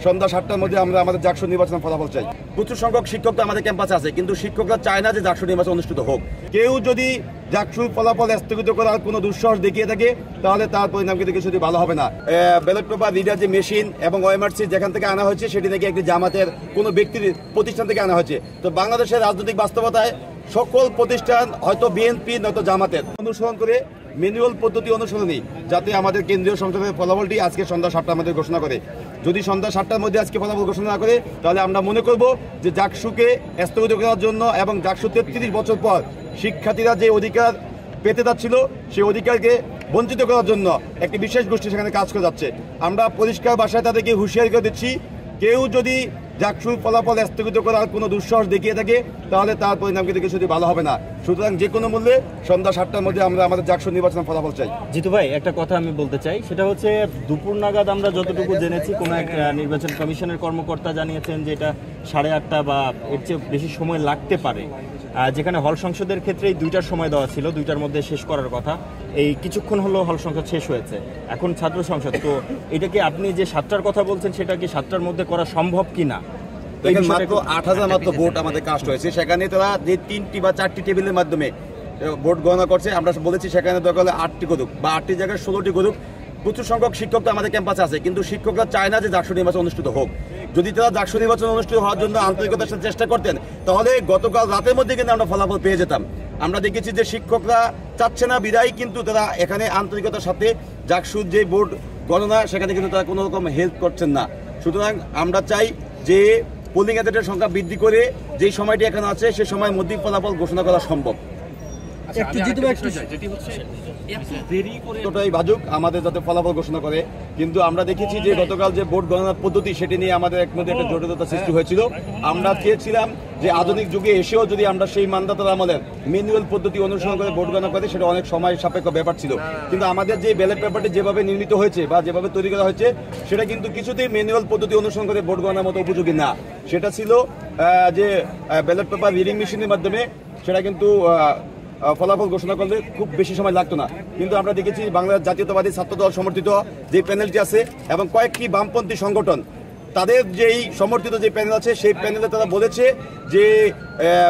সন্ধ্যা 7টার মধ্যে আমরা আমাদের জাকসু নির্বাচনের ফলাফল চাই। প্রচুর সংখ্যক শিক্ষক তো আমাদের ক্যাম্পাসে আছে, কিন্তু শিক্ষকরা চায় না যে জাকসু নির্বাচন অনুষ্ঠিত হোক। কেউ যদি জাকসুর ফলাফল স্থগিত করার কোনো দুঃসাহস দেখিয়ে থাকে তাহলে তার পরিণাম কিন্তু কিছুই ভালো হবে না। ব্যালট পেপার রিডার যে মেশিন এবং ওএমআরসি যেখান থেকে আনা হয়েছে সেটি নাকি একটি জামাতের কোনো ব্যক্তির প্রতিষ্ঠান থেকে আনা হয়েছে। তো বাংলাদেশের রাজনৈতিক বাস্তবতায় সকল প্রতিষ্ঠান হয়তো বিএনপি নয়তো জামাতের অনুসরণ করে ম্যানুয়াল পদ্ধতি অনুসরণেই যাতে আমাদের কেন্দ্রীয় সংসদের ফলাফলটি আজকে সন্ধ্যা 7টার মধ্যে ঘোষণা করে। যদি সন্ধ্যা 7টার মধ্যে আজকে ফলাফল ঘোষণা না করে তাহলে আমরা মনে করব যে জাকসুকে স্থগিত করার জন্য এবং জাকসু 33 বছর পর শিক্ষার্থীরা যে অধিকার পেতে যাচ্ছিল সেই অধিকারকে বঞ্চিত করার জন্য একটি বিশেষ গোষ্ঠী সেখানে কাজ করে যাচ্ছে। আমরা পরিষ্কার ভাষায় তাদেরকে হুঁশিয়ারি করে দিচ্ছি, কেউ যদি জাকসুর ফলাফল স্থগিত করার কোনো দুঃসাহস দেখিয়ে থাকে তাহলে তার পরিণাম কিন্তু কিছুই ভালো হবে না। সুতরাং যে কোনো মূল্যে সন্ধ্যা 7টার মধ্যে আমরা আমাদের জাকসু নির্বাচনের ফলাফল চাই। জিতু ভাই, একটা কথা আমি বলতে চাই, সেটা হচ্ছে দুপুর নাগাদ আমরা যতটুকু জেনেছি কোনো এক নির্বাচন কমিশনের কর্মকর্তা জানিয়েছেন যে এটা 8:30 বা এর চেয়ে বেশি সময় লাগতে পারে, যেখানে হল সংসদের ক্ষেত্রে 2টার সময় দেওয়া ছিল, 2টার মধ্যে শেষ করার কথা। এই কিছুক্ষণ হলো হল সংসদ শেষ হয়েছে, এখন ছাত্র সংসদ। তো এটাকে আপনি যে 7টার কথা বলছেন সেটা কি 7টার মধ্যে করা সম্ভব কিনা? দেখেন, মাত্র 8,000 মাত্র ভোট আমাদের কাস্ট হয়েছে, সেখানে তারা যে 3টি বা 4টি টেবিলের মাধ্যমে ভোট গণনা করছে। আমরা বলেছি সেখানে দরকার হলে 8টি করুক বা 8টি জায়গায় 16টি করুক। প্রচুর সংখ্যক শিক্ষক তো আমাদের ক্যাম্পাসে আছে, কিন্তু শিক্ষকরা চায় না যে জাকসু নির্বাচন অনুষ্ঠিত হোক। যদি তারা জাকসু নির্বাচন অনুষ্ঠিত হওয়ার জন্য আন্তরিকতার সাথে চেষ্টা করতেন তাহলে গতকাল রাতের মধ্যে কিন্তু আমরা ফলাফল পেয়ে যেতাম। আমরা দেখেছি যে শিক্ষকরা চাচ্ছে না বিদায়, কিন্তু তারা এখানে আন্তরিকতার সাথে জাকসুর যে ভোট গণনা সেখানে কিন্তু তারা কোনো রকম হেল্প করছেন না। সুতরাং আমরা চাই যে পোলিং এজেন্টের সংখ্যা বৃদ্ধি করে যে সময়টি এখানে আছে সে সময়ের মধ্যেই ফলাফল ঘোষণা করা সম্ভব। ততটাই ভাজুক আমাদের যাতে ফলাফল ঘোষণা করে, কিন্তু আমরা দেখেছি যে গতকাল যে ভোট গণনার পদ্ধতি সেটি নিয়ে আমাদের এক মধ্যে একটা জটিলতা সৃষ্টি হয়েছিল। আমরা চেয়েছিলাম যে আধুনিক যুগে এসেও যদি আমরা সেই মানদাতার আমলের ম্যানুয়াল পদ্ধতি অনুসরণ করে ভোট গণনা করি সেটা অনেক সময় সাপেক্ষ ব্যাপার ছিল, কিন্তু আমাদের যে ব্যালট পেপারটি যেভাবে নির্মিত হয়েছে বা যেভাবে তৈরি করা হয়েছে সেটা কিন্তু কিছুতেই ম্যানুয়াল পদ্ধতি অনুসরণ করে ভোট গণনার মতো উপযোগী না। সেটা ছিল যে ব্যালট পেপার রিডিং মেশিনের মাধ্যমে, সেটা কিন্তু ফলাফল ঘোষণা করলে খুব বেশি সময় লাগতো না। কিন্তু আমরা দেখেছি বাংলাদেশ জাতীয়তাবাদী ছাত্রদল সমর্থিত যে প্যানেলটি আছে এবং কয়েকটি বামপন্থী সংগঠন তাদের যেই সমর্থিত যে প্যানেল আছে সেই প্যানেলে তারা বলেছে যে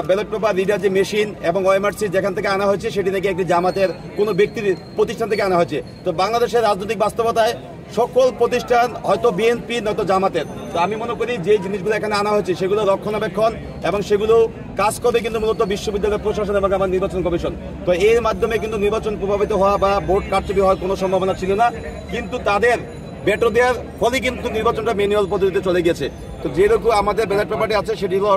ব্যালট পেপার রিডার যে মেশিন এবং ওএমআরসি যেখান থেকে আনা হয়েছে সেটি নাকি একটি জামাতের কোনো ব্যক্তির প্রতিষ্ঠান থেকে আনা হয়েছে। তো বাংলাদেশের রাজনৈতিক বাস্তবতায় সকল প্রতিষ্ঠান হয়তো বিএনপি নয়তো জামাতের। তো আমি মনে করি যে জিনিসগুলো এখানে আনা হয়েছে সেগুলো রক্ষণাবেক্ষণ এবং সেগুলো কাজ করবে কিন্তু মূলত বিশ্ববিদ্যালয় প্রশাসন এবং আমার নির্বাচন কমিশন। তো এর মাধ্যমে কিন্তু নির্বাচন প্রভাবিত হওয়া বা ভোট কারচুপি হওয়ার কোনো সম্ভাবনা ছিল না, কিন্তু তাদের বেটো দেওয়ার ফলে কিন্তু নির্বাচনটা ম্যানুয়াল পদ্ধতিতে চলে গেছে। তো যেরকম আমাদের ব্যালট পেপারটি আছে সেটি হলো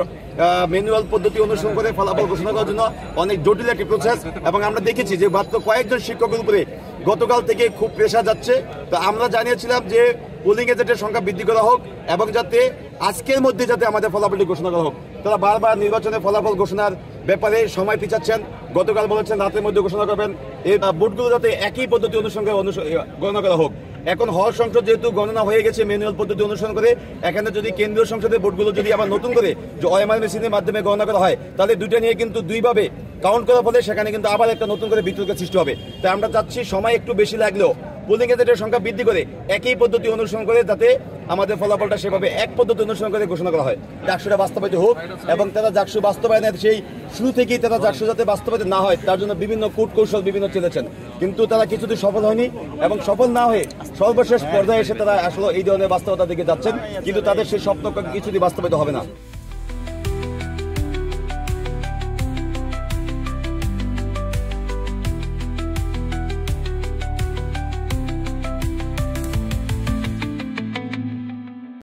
ম্যানুয়াল পদ্ধতি অনুসরণ করে ফলাফল ঘোষণা করার জন্য অনেক জটিল একটি প্রসেস, এবং আমরা দেখেছি যে মাত্র কয়েকজন শিক্ষকের উপরে গতকাল থেকে খুব প্রেশার যাচ্ছে। তো আমরা জানিয়েছিলাম যে পোলিং এজেন্টের সংখ্যা বৃদ্ধি করা হোক এবং যাতে আজকের মধ্যে যাতে আমাদের ফলাফলটি ঘোষণা করা হোক। তারা বারবার নির্বাচনের ফলাফল ঘোষণার ব্যাপারে সময় পিছাচ্ছেন। গতকাল বলেছেন রাতের মধ্যে ঘোষণা করবেন, এই ভোটগুলো যাতে একই পদ্ধতি অনুসরণ করে গণনা করা হোক। এখন হল সংসদ যেহেতু গণনা হয়ে গেছে ম্যানুয়াল পদ্ধতি অনুসরণ করে, এখানে যদি কেন্দ্রীয় সংসদের ভোটগুলো যদি আবার নতুন করে যে ওএমআর মেশিনের মাধ্যমে গণনা করা হয় তাহলে দুইটা নিয়ে কিন্তু দুইভাবে কাউন্ট করার ফলে সেখানে কিন্তু আবার একটা নতুন করে বিতর্কের সৃষ্টি হবে। তাই আমরা চাচ্ছি সময় একটু বেশি লাগলেও পোলিং এজেন্টের সংখ্যা বৃদ্ধি করে একই পদ্ধতি অনুসরণ করে যাতে আমাদের ফলাফলটা সেভাবে এক পদ্ধতি অনুসরণ করে ঘোষণা করা হয়। জাকসুটা বাস্তবায়িত হোক এবং তারা জাকসু বাস্তবায়নের সেই শুরু থেকেই তারা জাকসু যাতে বাস্তবায়িত না হয় তার জন্য বিভিন্ন কূট কৌশল বিভিন্ন চেলেছেন, কিন্তু তারা কিছুতেই সফল হয়নি এবং সফল না হয়ে সর্বশেষ পর্যায়ে এসে তারা আসলে এই ধরনের বাস্তবতার দিকে যাচ্ছেন, কিন্তু তাদের সেই স্বপ্ন কিছুতেই বাস্তবায়িত হবে না।